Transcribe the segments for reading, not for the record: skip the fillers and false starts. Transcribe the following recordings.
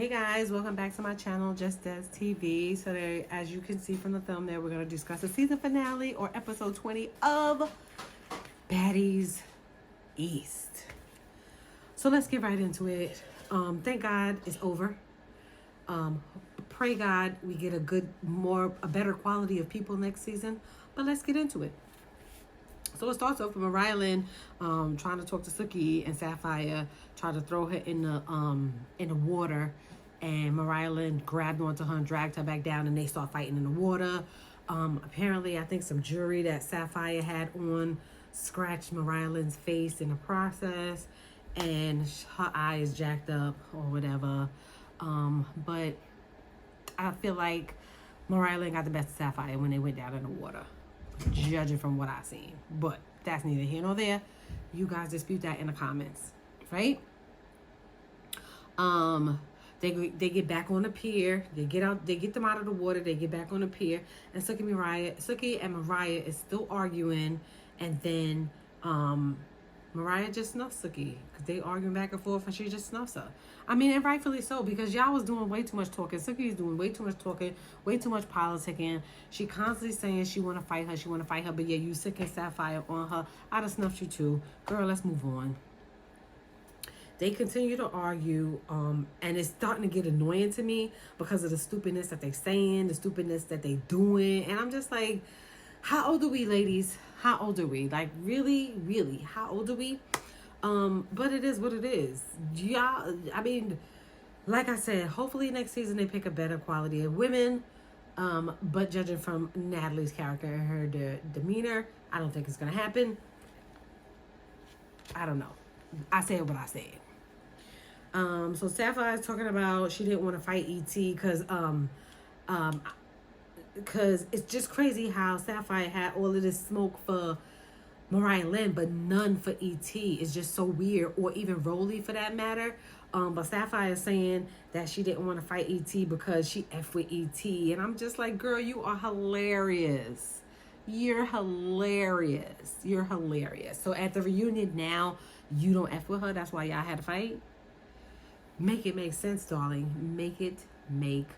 Hey guys, welcome back to my channel, Just As TV. So today, as you can see from the thumbnail, we're going to discuss the season finale or episode 20 of BADDies East. So let's get right into it. Thank God it's over. Pray God we get a better quality of people next season. But let's get into it. So it starts off with Mariah Lynn trying to talk to Suki, and Sapphire tried to throw her in the water, and Mariah Lynn grabbed onto her and dragged her back down, and they start fighting in the water. Apparently, I think some jewelry that Sapphire had on scratched Mariah Lynn's face in the process, and her eye is jacked up or whatever. But I feel like Mariah Lynn got the best of Sapphire when they went down in the water, judging from what I've seen. But that's neither here nor there. You guys dispute that in the comments, right? They get back on the pier. They get them out of the water. They get back on the pier, and Suki and Mariah is still arguing, and then Mariah just snuffs Suki because they arguing back and forth, and she just snuffs her. I mean, and rightfully so, because y'all was doing way too much talking. Suki is doing way too much talking, way too much politicking. She constantly saying she want to fight her, but yeah, you sick and Sapphire on her. I'd have snuffed you too. Girl, let's move on. They continue to argue, and it's starting to get annoying to me because of the stupidness that they saying, the stupidness that they doing, and I'm just like, how old are we, ladies? How old are we? Like, really, how old are we? But it is what it is. Y'all, I mean, like I said, hopefully next season they pick a better quality of women. But judging from Natalie's character and her demeanor, I don't think it's gonna happen. I don't know. I said what I said. So Sapphire is talking about she didn't want to fight E.T. because it's just crazy how Sapphire had all of this smoke for Mariah Lynn, but none for E.T. It's just so weird, or even Rolly for that matter. But Sapphire is saying that she didn't want to fight E.T. because she F with E.T. And I'm just like, girl, you are hilarious. You're hilarious. You're hilarious. So at the reunion now, you don't F with her. That's why y'all had to fight. Make it make sense, darling. Make it make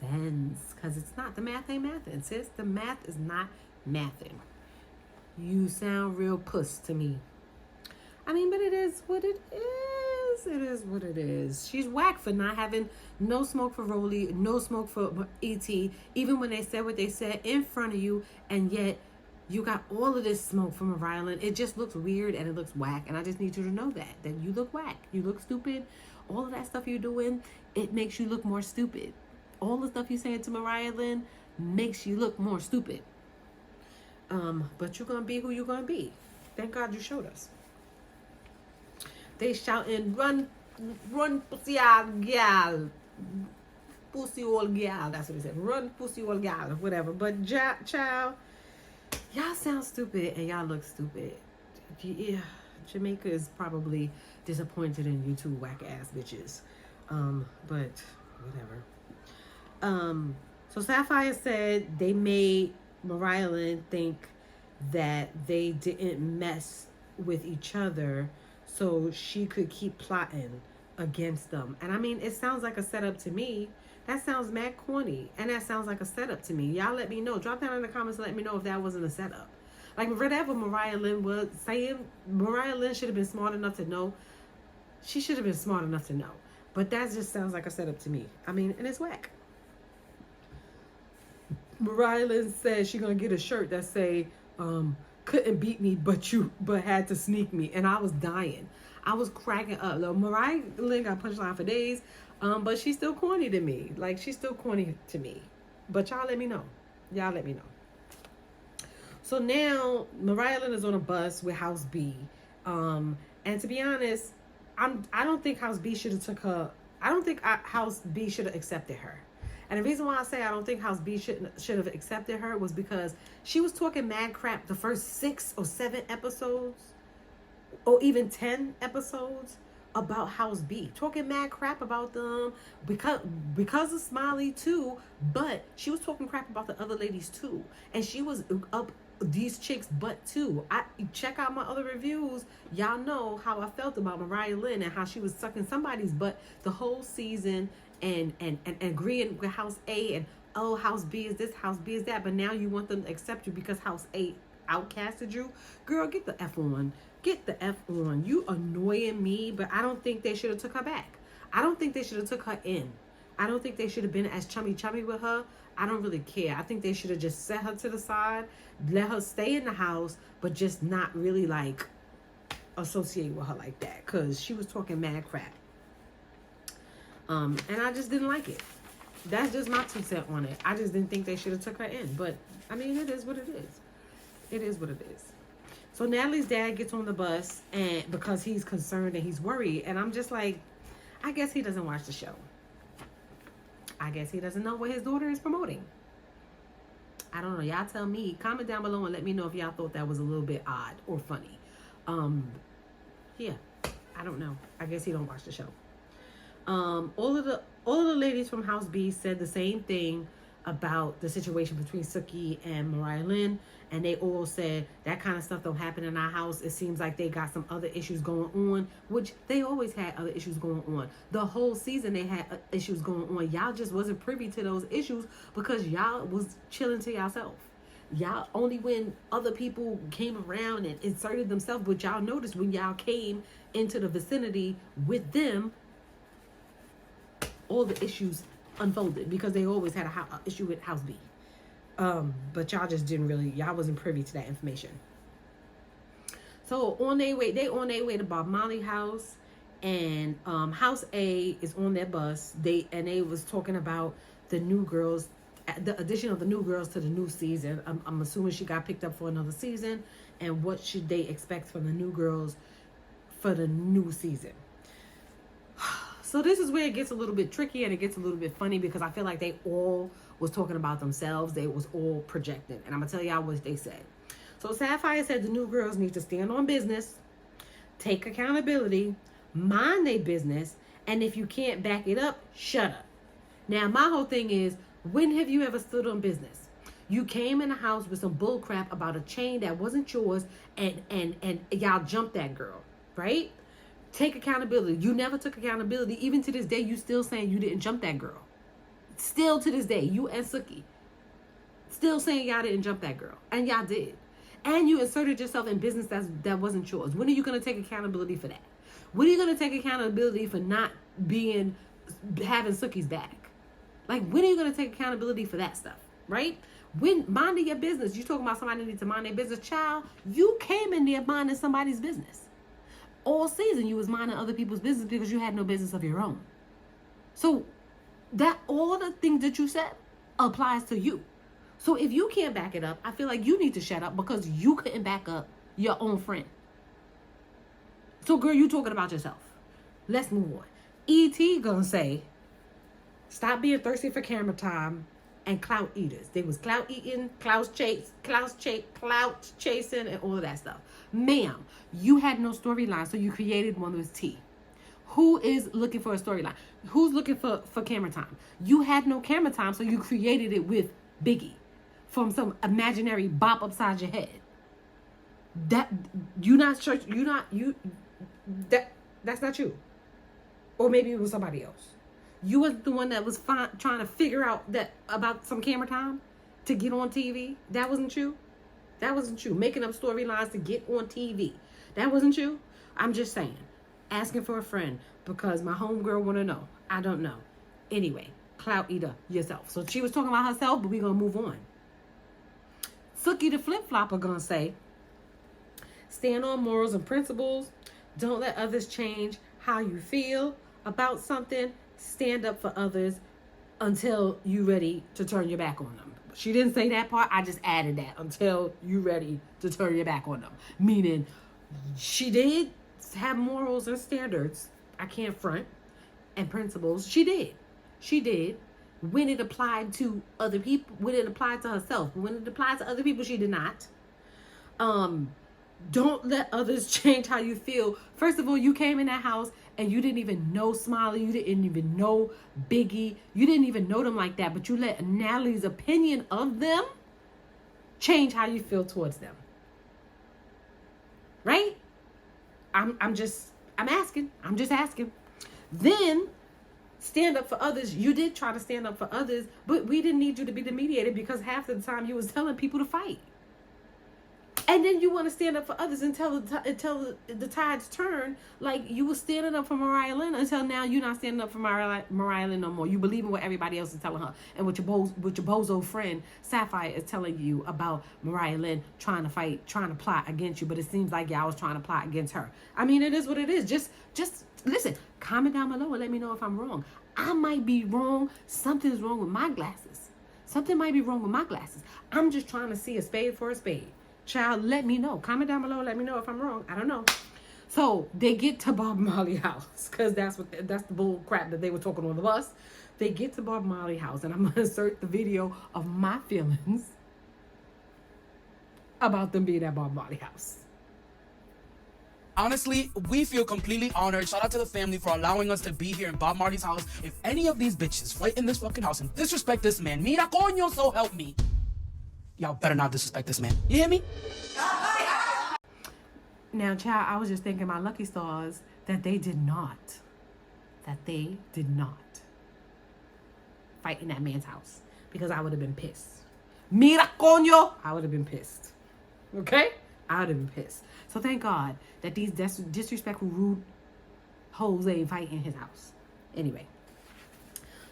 sense. Because it's not. The math ain't mathing, sis. The math is not mathing. You sound real puss to me. I mean, but it is what it is. It is what it is. She's whack for not having no smoke for Rolly, no smoke for E.T., even when they said what they said in front of you, and yet you got all of this smoke from Mariah Lynn. It just looks weird and it looks whack, and I just need you to know that you look whack. You look stupid. All of that stuff you're doing, it makes you look more stupid. All the stuff you're saying to Mariah Lynn makes you look more stupid. But you're gonna be who you're gonna be. Thank God you showed us. They shouting, run, pussy old gal, pussy old gal. That's what they said. Run, pussy old gal, whatever. But child, y'all sound stupid and y'all look stupid. Yeah, Jamaica is probably disappointed in you two whack ass bitches. But whatever. So Sapphire said they made Mariah Lynn think that they didn't mess with each other so she could keep plotting against them. And I mean, it sounds like a setup to me. That sounds mad corny, and that sounds like a setup to me. Y'all let me know. Drop down in the comments and let me know if that wasn't a setup. Like, whatever Mariah Lynn was saying, Mariah Lynn should have been smart enough to know. She should have been smart enough to know. But that just sounds like a setup to me. I mean, and it's whack. Mariah Lynn said she's gonna get a shirt that say, couldn't beat me, but had to sneak me. And I was dying. I was cracking up. Look, Mariah Lynn got punchline for days, but she's still corny to me. Like, she's still corny to me. But y'all let me know. Y'all let me know. So now Mariah Lynn is on a bus with House B. And to be honest, I don't think House B should have took her. I don't think House B should have accepted her. And the reason why I say I don't think House B should have accepted her was because she was talking mad crap the first 6 or 7 episodes, or even 10 episodes, about House B. Talking mad crap about them because of Smiley too, but she was talking crap about the other ladies too. And she was up these chicks' butt too. I check out my other reviews. Y'all know how I felt about Mariah Lynn and how she was sucking somebody's butt the whole season, and agreeing with house A, and oh, house B is this, house B is that, but now you want them to accept you because house A outcasted you. Girl, get the F on. Get the F on. You annoying me, but I don't think they should have took her back. I don't think they should have took her in. I don't think they should have been as chummy with her. I don't really care. I think they should have just set her to the side, let her stay in the house, but just not really like associate with her like that, because she was talking mad crap. And I just didn't like it. That's just my 2 cents on it. I just didn't think they should have took her in. But, I mean, it is what it is. It is what it is. So Natalie's dad gets on the bus and because he's concerned and he's worried. And I'm just like, I guess he doesn't watch the show. I guess he doesn't know what his daughter is promoting. I don't know. Y'all tell me. Comment down below and let me know if y'all thought that was a little bit odd or funny. Yeah. I don't know. I guess he don't watch the show. All of the ladies from House B said the same thing about the situation between Suki and Mariah Lynn, and they all said that kind of stuff don't happen in our house. It seems like they got some other issues going on, which they always had other issues going on. The whole season they had issues going on. Y'all just wasn't privy to those issues because y'all was chilling to yourself. Y'all only when other people came around and inserted themselves, but y'all noticed when y'all came into the vicinity with them, all the issues unfolded because they always had a issue with House B. But y'all just didn't really, y'all wasn't privy to that information. So they on their way to Bob Marley house, and House A is on their bus. They was talking about the new girls, the addition of the new girls to the new season. I'm assuming she got picked up for another season, and what should they expect from the new girls for the new season. So this is where it gets a little bit tricky and it gets a little bit funny because I feel like they all was talking about themselves. They was all projecting. And I'm going to tell y'all what they said. So Sapphire said the new girls need to stand on business, take accountability, mind their business, and if you can't back it up, shut up. Now, my whole thing is, when have you ever stood on business? You came in the house with some bull crap about a chain that wasn't yours and y'all jumped that girl, right? Take accountability. You never took accountability. Even to this day, you still saying you didn't jump that girl. Still to this day, you and Suki still saying y'all didn't jump that girl. And y'all did. And you inserted yourself in business that wasn't yours. When are you going to take accountability for that? When are you going to take accountability for not having Suki's back? Like, when are you going to take accountability for that stuff? Right? When minding your business, you talking about somebody needs to mind their business. Child, you came in there minding somebody's business. All season you was minding other people's business because you had no business of your own. So that all the things that you said applies to you. So if you can't back it up, I feel like you need to shut up because you couldn't back up your own friend. So girl, you talking about yourself. Let's move on. E.T. gonna say, stop being thirsty for camera time and clout eaters. They was clout eating, clout chasing, and all of that stuff. Ma'am, you had no storyline, so you created one with T. Who is looking for a storyline? Who's looking for camera time? You had no camera time, so you created it with Biggie from some imaginary bop upside your head. That's not you. Or maybe it was somebody else. You was the one that was trying to figure out that about some camera time to get on TV. That wasn't you. That wasn't you. Making up storylines to get on TV. That wasn't you. I'm just saying. Asking for a friend because my homegirl want to know. I don't know. Anyway, clout eater yourself. So she was talking about herself, but we're going to move on. Suki the flip-flopper going to say, stand on morals and principles. Don't let others change how you feel about something. Stand up for others until you're ready to turn your back on them. She didn't say that part. I just added that. Until you're ready to turn your back on them. Meaning, she did have morals and standards. I can't front. And principles. She did. She did. When it applied to other people. When it applied to herself. When it applied to other people, she did not. Don't let others change how you feel. First of all, you came in that house and you didn't even know Smiley. You didn't even know Biggie. You didn't even know them like that. But you let Natalie's opinion of them change how you feel towards them. Right? I'm just asking. I'm just asking. Then stand up for others. You did try to stand up for others, but we didn't need you to be the mediator because half the time you was telling people to fight. And then you want to stand up for others until the tides turn. Like you were standing up for Mariah Lynn until now you're not standing up for Mariah Lynn no more. You believe in what everybody else is telling her. And what your bozo friend Sapphire is telling you about Mariah Lynn trying to fight, trying to plot against you. But it seems like y'all was trying to plot against her. I mean, it is what it is. Just listen, comment down below and let me know if I'm wrong. I might be wrong. Something's wrong with my glasses. Something might be wrong with my glasses. I'm just trying to see a spade for a spade. Child, let me know. Comment down below. Let me know if I'm wrong. I don't know. So they get to Bob Marley house because that's the bull crap that they were talking on the bus. They get to Bob Marley house, and I'm gonna insert the video of my feelings about them being at Bob Marley house. Honestly, we feel completely honored. Shout out to the family for allowing us to be here in Bob Marley's house. If any of these bitches fight in this fucking house and disrespect this man, mira coño, so help me. Y'all better not disrespect this man. You hear me? Now, child, I was just thinking my lucky stars that they did not fight in that man's house because I would have been pissed. Mira coño, I would have been pissed. Okay? I would have been pissed. So thank God that these disrespectful, rude hoes ain't fighting in his house. Anyway.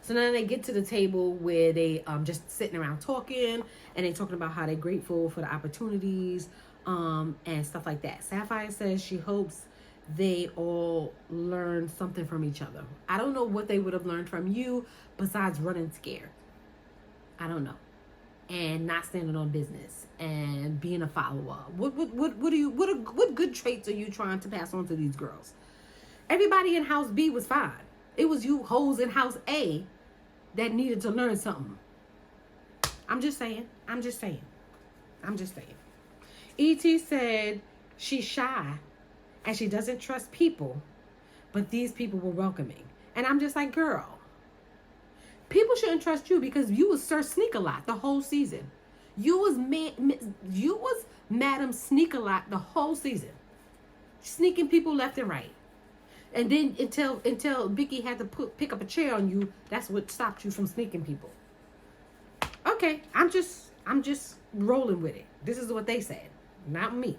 So now they get to the table where they just sitting around talking, and they talking about how they're grateful for the opportunities and stuff like that. Sapphire says she hopes they all learn something from each other. I don't know what they would have learned from you besides running scared. I don't know. And not standing on business and being a follower. What good traits are you trying to pass on to these girls? Everybody in House B was fine. It was you hoes in House A that needed to learn something. I'm just saying. E.T. said she's shy and she doesn't trust people, but these people were welcoming. And I'm just like, girl, people shouldn't trust you because you was Sir Sneak-a-Lot the whole season. You was Madam Sneak-a-Lot the whole season. Sneaking people left and right. And then until Vicky had to pick up a chair on you, that's what stopped you from sneaking people. Okay, I'm just rolling with it. This is what they said, not me.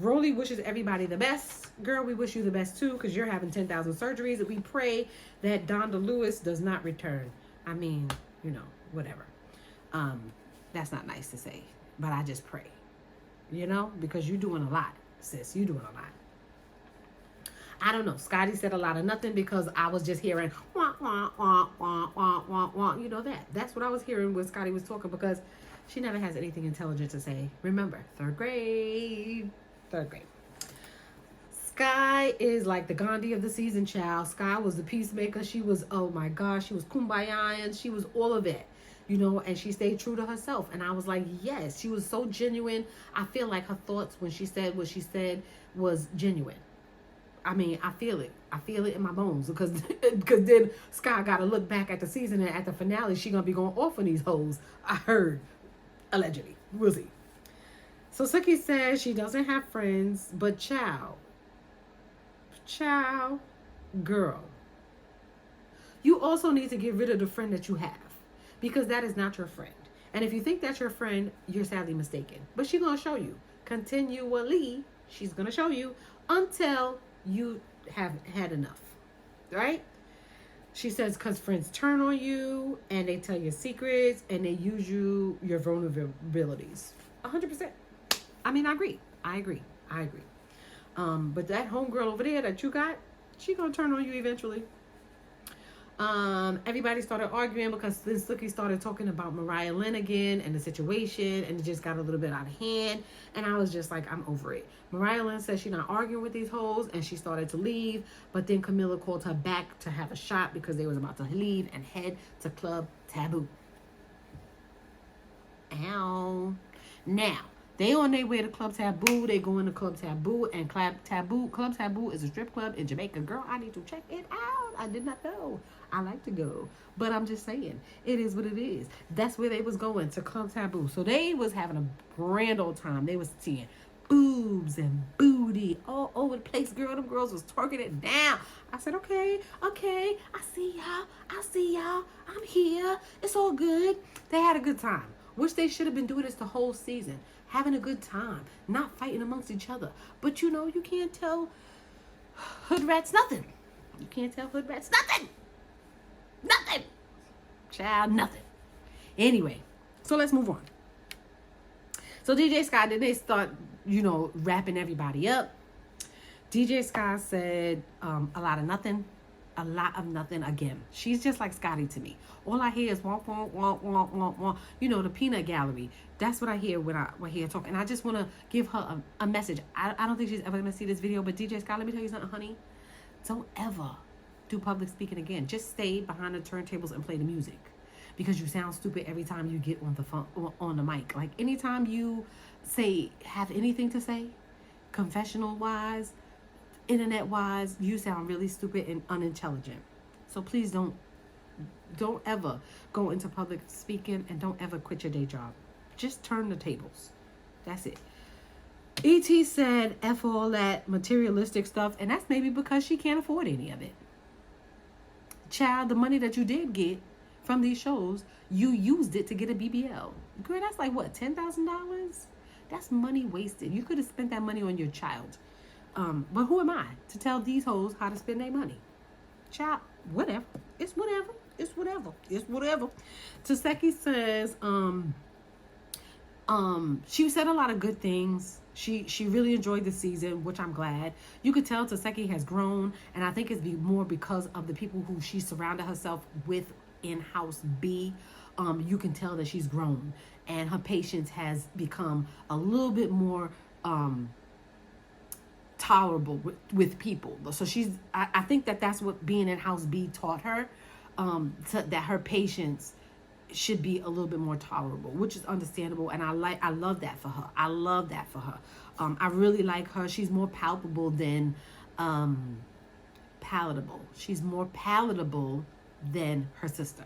Rolly wishes everybody the best. Girl, we wish you the best too, because you're having 10,000 surgeries. And we pray that Donda Lewis does not return. I mean, whatever. That's not nice to say, but I just pray, because you're doing a lot, sis. You're doing a lot. I don't know. Scotty said a lot of nothing because I was just hearing wah, wah, wah, wah, wah, wah, wah. You know that. That's what I was hearing when Scotty was talking because she never has anything intelligent to say. Remember, third grade. Sky is like the Gandhi of the season, child. Sky was the peacemaker. She was, oh my gosh, she was kumbaya and she was all of it. And she stayed true to herself. And I was like, yes, she was so genuine. I feel like her thoughts when she said what she said was genuine. I mean, I feel it. I feel it in my bones because then Sky got to look back at the season and at the finale, she going to be going off on these hoes. I heard, allegedly. We'll see. So Suki says she doesn't have friends, but child, girl, you also need to get rid of the friend that you have because that is not your friend. And if you think that's your friend, you're sadly mistaken. But she's going to show you. Continually, she's going to show you until you have had enough, right? She says because friends turn on you and they tell your secrets and they use your vulnerabilities. 100%. I mean, I agree. But that homegirl over there that you got, she gonna turn on you eventually. Everybody started arguing because then Suki started talking about Mariah Lynn again and the situation, and it just got a little bit out of hand. And I was just like, I'm over it. Mariah Lynn said she's not arguing with these hoes, and she started to leave. But then Camilla called her back to have a shot because they was about to leave and head to Club Taboo. Ow. Now, they on their way to Club Taboo. They going to Club Taboo, and Club Taboo is a strip club in Jamaica. Girl, I need to check it out. I did not know. I like to go, but I'm just saying, it is what it is. That's where they was going, to Club Taboo. So they was having a grand old time. They was seeing boobs and booty all over the place. Girl, them girls was twerking it down. I said, okay, I see y'all. I'm here. It's all good. They had a good time. Which they should have been doing this the whole season. Having a good time. Not fighting amongst each other. But you know, you can't tell hood rats nothing. You can't tell hood rats nothing. Nothing. Child, nothing. Anyway, so let's move on. So DJ Sky, then they start, wrapping everybody up. DJ Sky said a lot of nothing again. She's just like Scotty to me. All I hear is womp, womp, womp, womp, womp, womp. The peanut gallery. That's what I hear when I hear her talk. And I just want to give her a message. I don't think she's ever going to see this video, but DJ Sky, let me tell you something, honey. Don't ever do public speaking again. Just stay behind the turntables and play the music. Because you sound stupid every time you get on the phone, on the mic. Like anytime you have anything to say, confessional wise, internet wise, you sound really stupid and unintelligent. So please don't ever go into public speaking, and don't ever quit your day job. Just turn the tables. That's it. E.T. said F all that materialistic stuff, and that's maybe because she can't afford any of it. Child, the money that you did get from these shows, you used it to get a BBL. Girl, that's like what, $10,000? That's money wasted. You could have spent that money on your child. But who am I to tell these hoes how to spend their money? Child, whatever. It's whatever. Taseki says, she said a lot of good things. She really enjoyed the season, which I'm glad. You could tell Taseki has grown, and I think it's more because of the people who she surrounded herself with in House B. You can tell that she's grown, and her patience has become a little bit more tolerable with people. So I think that's what being in House B taught her, that her patience should be a little bit more tolerable, which is understandable, and I love that for her. I really like her. She's more palpable than palatable. She's more palatable than her sister.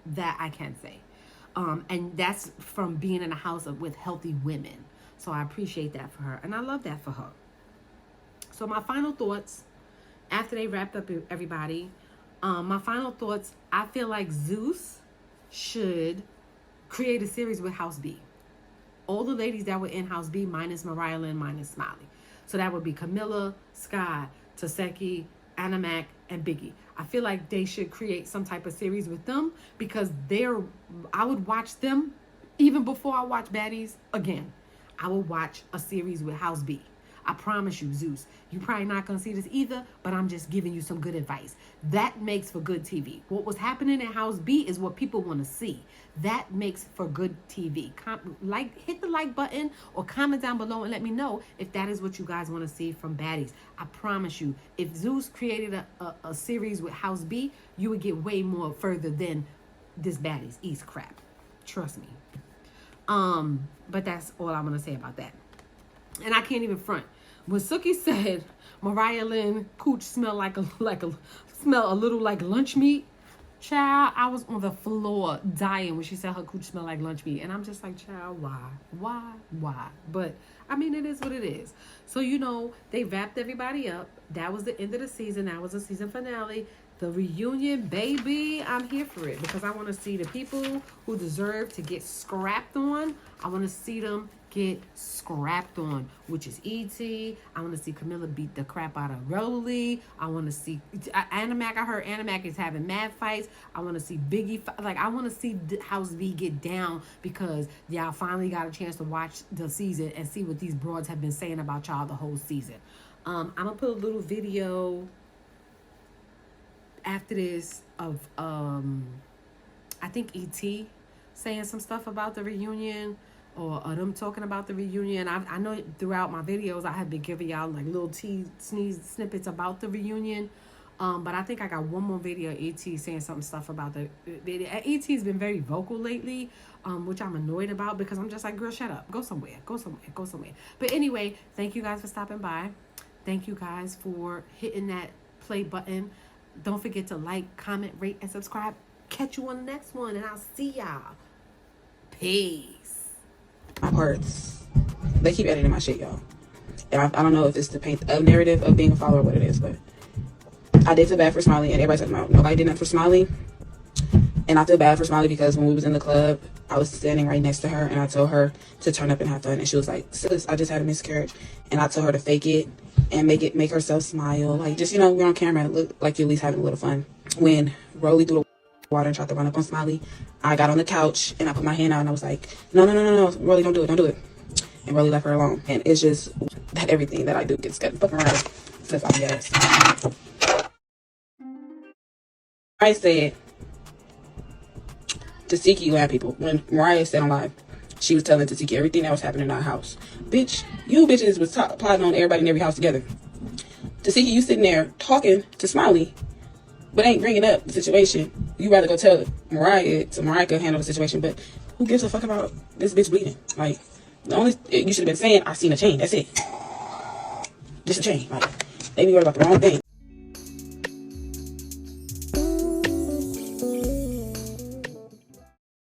That I can say. And that's from being in a house with healthy women. So I appreciate that for her, and I love that for her. So my final thoughts, after they wrapped up everybody, my final thoughts, I feel like Zeus should create a series with House B. All the ladies that were in House B, minus Mariah Lynn, minus Smiley. So that would be Camilla, Sky, Taseki, Animac, and Biggie. I feel like they should create some type of series with them, because I would watch them even before I watch Baddies again. I would watch a series with House B. I promise you, Zeus, you probably not going to see this either, but I'm just giving you some good advice. That makes for good TV. What was happening in House B is what people want to see. That makes for good TV. Hit the like button or comment down below and let me know if that is what you guys want to see from Baddies. I promise you, if Zeus created a series with House B, you would get way more further than this Baddies East crap. Trust me. But that's all I'm going to say about that. And I can't even front. When Suki said Mariah Lynn cooch smell smell a little like lunch meat, child, I was on the floor dying when she said her cooch smell like lunch meat. And I'm just like, child, why? But I mean, it is what it is. So, they wrapped everybody up. That was the end of the season. That was the season finale. The reunion, baby, I'm here for it, because I want to see the people who deserve to get scrapped on. I want to see them get scrapped on, which is E.T. I want to see Camilla beat the crap out of Rolly. I want to see Animac. I heard Animac is having mad fights. I want to see Biggie. I want to see House B get down, because y'all finally got a chance to watch the season and see what these broads have been saying about y'all the whole season. I'm going to put a little video after this of I think E.T. saying some stuff about the reunion, or them talking about the reunion. I know throughout my videos I have been giving y'all like little snippets about the reunion, but I think I got one more video of E.T. saying some stuff about the video. E.T. has been very vocal lately, which I'm annoyed about, because I'm just like, girl, shut up, go somewhere. But anyway, thank you guys for stopping by. Thank you guys for hitting that play button. Don't forget to like, comment, rate, and subscribe. Catch you on the next one, and I'll see y'all. Peace. Parts. they keep editing my shit, y'all. And I don't know if it's to paint a narrative of being a follower or what it is, but I did feel bad for Smiley, and everybody's talking about nobody did nothing for Smiley. And I feel bad for Smiley because when we was in the club, I was standing right next to her, and I told her to turn up and have fun, and she was like, sis, I just had a miscarriage. And I told her to fake it and make herself smile, like, just, you know, we're on camera, look like you're at least having a little fun. When Rolly threw the water and tried to run up on Smiley, I got on the couch and I put my hand out and I was like, no, Rolly, don't do it. And Rolly left her alone. And it's just that everything that I do gets good. Fucking right. Says I'm yes. I said Tasiki land people, when Mariah said on live, she was telling Tasiki everything that was happening in our house. Bitch, you bitches was plotting on everybody in every house together. Tasiki, you sitting there talking to Smiley, but ain't bringing up the situation. You rather go tell Mariah so Mariah can handle the situation, but who gives a fuck about this bitch bleeding? Like, the only, you should have been saying, I seen a chain, that's it. Just a chain. Like, they be worried about the wrong thing.